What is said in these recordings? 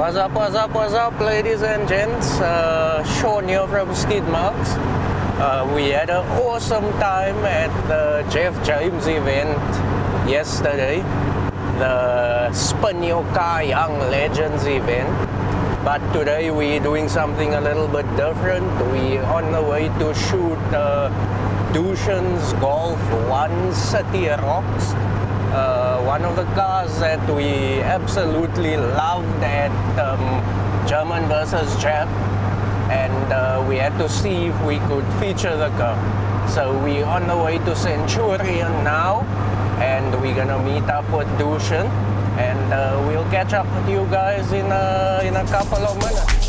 What's up, ladies and gents? Sean here from Skidmarks. We had an awesome time at the Jeff James event yesterday, the Spin Your Car Young Legends event. But today we're doing something a little bit different. We're on the way to shoot Dooshen's Golf 1 CitiROX. One of the cars that we absolutely loved at German versus Jap, and we had to see if we could feature the car. So we're on the way to Centurion now, and we're gonna meet up with Dooshen, and we'll catch up with you guys in a couple of minutes.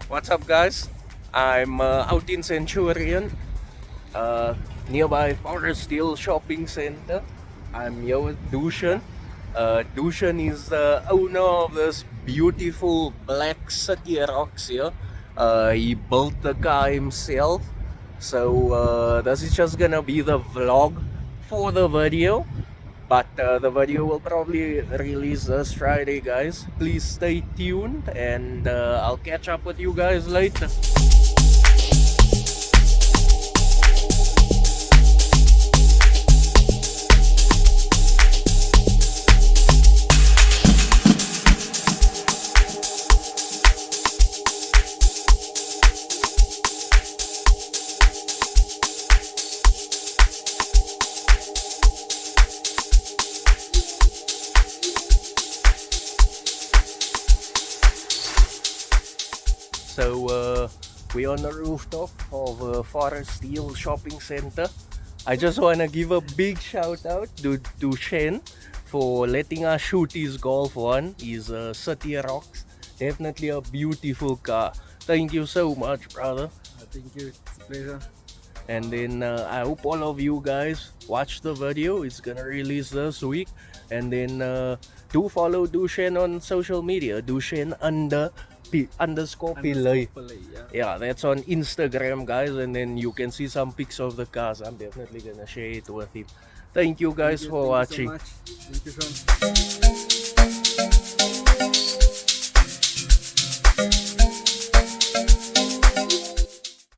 What's up, guys? I'm out in Centurion, nearby Forest Hill Shopping Center. I'm here with Dooshen. Dooshen is the owner of this beautiful black CitiROX here. He built the car himself. So this is just gonna be the vlog for the video. But the video will probably release this Friday, guys. Please stay tuned, and I'll catch up with you guys later. So we're on the rooftop of Forest Hill Shopping Center. I just want to give a big shout out to Dooshen for letting us shoot his Golf 1, his CitiROX. Definitely a beautiful car. Thank you so much, brother. Thank you, it's a pleasure. And then I hope all of you guys watch the video. It's gonna release this week. And then do follow Dooshen on social media. Dooshen underscore Pillay. Yeah, that's on Instagram, guys. And then you can see some pics of the cars. I'm definitely gonna share it with him. Thank you guys for watching. Thank you so much. Thank you, Sean.